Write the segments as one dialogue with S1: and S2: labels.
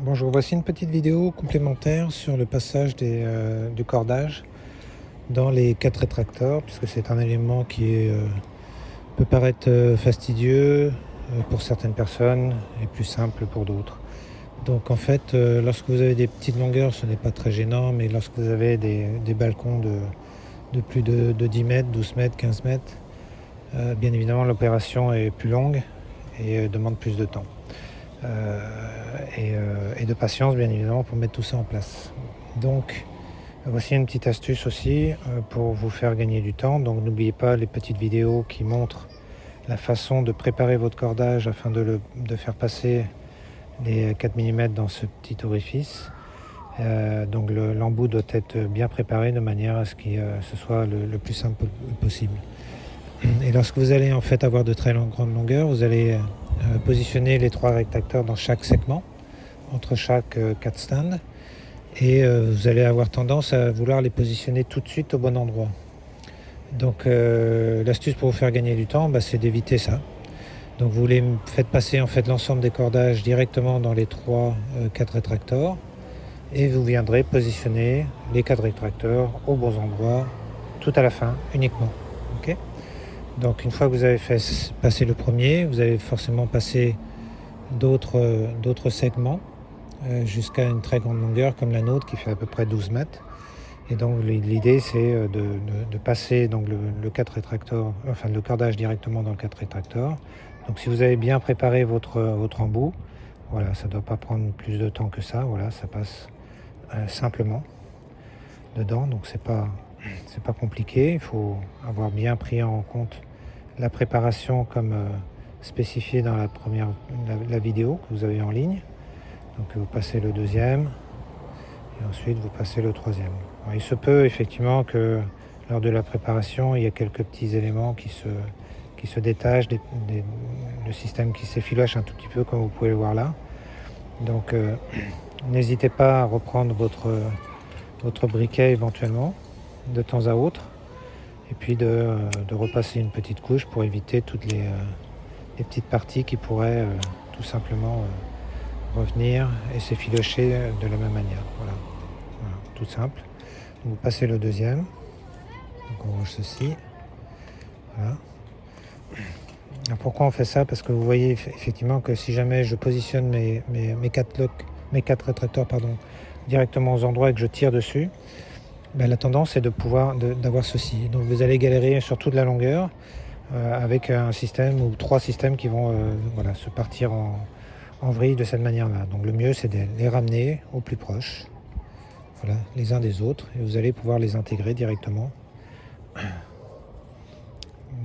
S1: Bonjour, voici une petite vidéo complémentaire sur le passage du cordage dans les 4 rétracteurs, puisque c'est un élément qui peut paraître fastidieux pour certaines personnes et plus simple pour d'autres. Donc en fait, lorsque vous avez des petites longueurs, ce n'est pas très gênant, mais lorsque vous avez des balcons de plus de 10 mètres, 12 mètres, 15 mètres, bien évidemment l'opération est plus longue et demande plus de temps. Et de patience bien évidemment pour mettre tout ça en place. Donc voici une petite astuce aussi pour vous faire gagner du temps. Donc n'oubliez pas les petites vidéos qui montrent la façon de préparer votre cordage afin de faire passer les 4 mm dans ce petit orifice. Donc l'embout doit être bien préparé de manière à ce que ce soit le plus simple possible. Et lorsque vous allez en fait avoir de très grandes longueurs, vous allez positionner les 3 rétracteurs dans chaque segment, entre chaque 4 stands, et vous allez avoir tendance à vouloir les positionner tout de suite au bon endroit. Donc l'astuce pour vous faire gagner du temps, c'est d'éviter ça. Donc vous les faites passer en fait l'ensemble des cordages directement dans les 4 rétracteurs, et vous viendrez positionner les 4 rétracteurs aux bons endroits tout à la fin uniquement. Okay. Donc une fois que vous avez fait passer le premier, vous allez forcément passer d'autres segments jusqu'à une très grande longueur comme la nôtre qui fait à peu près 12 mètres. Et donc l'idée c'est de passer donc le 4 rétracteurs, enfin le cordage directement dans le 4 rétracteurs. Donc si vous avez bien préparé votre embout, voilà, ça ne doit pas prendre plus de temps que ça, voilà, ça passe simplement dedans, donc c'est pas compliqué. Il faut avoir bien pris en compte la préparation comme spécifié dans la vidéo que vous avez en ligne. Donc vous passez le deuxième et ensuite vous passez le troisième. Alors, il se peut effectivement que lors de la préparation, il y a quelques petits éléments qui se détachent, le système qui s'effiloche un tout petit peu comme vous pouvez le voir là. Donc n'hésitez pas à reprendre votre briquet éventuellement de temps à autre, et puis de repasser une petite couche pour éviter toutes les petites parties qui pourraient tout simplement revenir et s'effilocher de la même manière. Voilà, tout simple. Donc, vous passez le deuxième, donc on range ceci. Voilà. Alors, pourquoi on fait ça? Parce que vous voyez effectivement que si jamais je positionne mes 4 rétracteurs directement aux endroits et que je tire dessus, la tendance est d'avoir ceci. Donc vous allez galérer sur toute la longueur avec un système ou 3 systèmes qui vont se partir en vrille de cette manière-là. Donc le mieux c'est de les ramener au plus proche, voilà, les uns des autres, et vous allez pouvoir les intégrer directement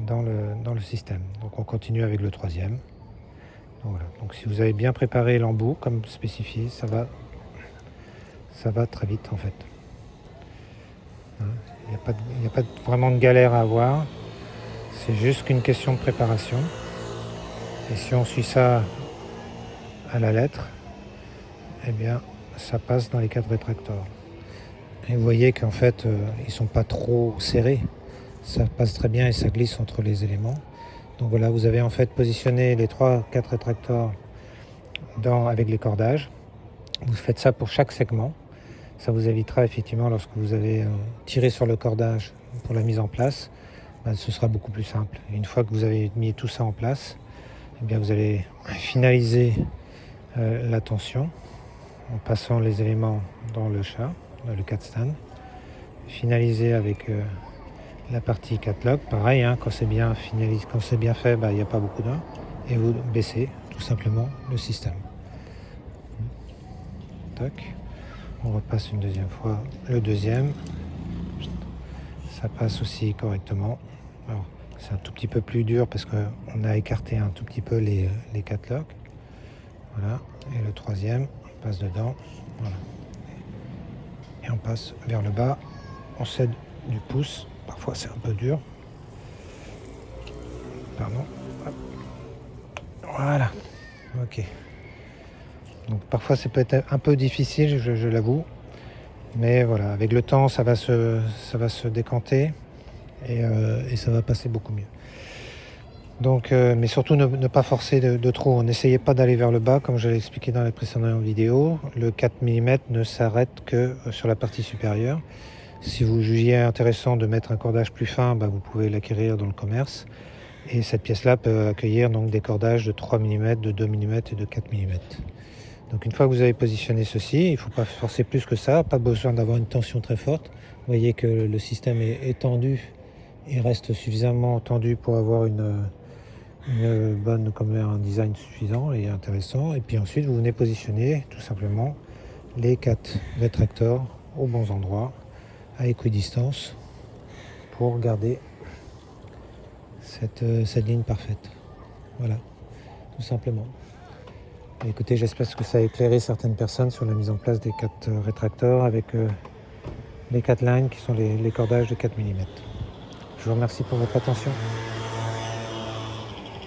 S1: dans le système. Donc on continue avec le troisième. Donc, voilà. Donc si vous avez bien préparé l'embout comme spécifié, ça va très vite en fait. Il n'y a pas vraiment de galère à avoir, c'est juste qu'une question de préparation. Et si on suit ça à la lettre, eh bien ça passe dans les 4 rétracteurs. Et vous voyez qu'en fait ils ne sont pas trop serrés, ça passe très bien et ça glisse entre les éléments. Donc voilà, vous avez en fait positionné les 3-4 rétracteurs avec les cordages. Vous faites ça pour chaque segment. Ça vous évitera effectivement, lorsque vous avez tiré sur le cordage pour la mise en place, ce sera beaucoup plus simple. Et une fois que vous avez mis tout ça en place, eh bien vous allez finaliser la tension en passant les éléments dans le chat, dans le 4 stand. Finaliser avec la partie 4 lock, pareil, quand c'est bien finalisé, quand c'est bien fait, il n'y a pas beaucoup d'heures. Et vous baissez tout simplement le système. Tac. On repasse une deuxième fois le deuxième. Ça passe aussi correctement. Alors, c'est un tout petit peu plus dur parce qu'on a écarté un tout petit peu les 4 locks. Voilà. Et le troisième, on passe dedans. Voilà. Et on passe vers le bas. On cède du pouce. Parfois c'est un peu dur. Pardon. Hop. Voilà. Ok. Donc parfois ça peut être un peu difficile, je l'avoue, mais voilà, avec le temps ça va se décanter et ça va passer beaucoup mieux. Donc, mais surtout ne pas forcer de trop. N'essayez pas d'aller vers le bas, comme je l'ai expliqué dans les précédentes vidéos. Le 4 mm ne s'arrête que sur la partie supérieure. Si vous jugiez intéressant de mettre un cordage plus fin, vous pouvez l'acquérir dans le commerce. Et cette pièce-là peut accueillir donc des cordages de 3 mm, de 2 mm et de 4 mm. Donc une fois que vous avez positionné ceci, il ne faut pas forcer plus que ça, pas besoin d'avoir une tension très forte. Vous voyez que le système est tendu et reste suffisamment tendu pour avoir une bonne, comme un design suffisant et intéressant. Et puis ensuite vous venez positionner tout simplement les 4 rétracteurs aux bons endroits à équidistance pour garder cette ligne parfaite. Voilà, tout simplement. Écoutez, j'espère que ça a éclairé certaines personnes sur la mise en place des 4 rétracteurs avec les 4 lines qui sont les cordages de 4 mm. Je vous remercie pour votre attention.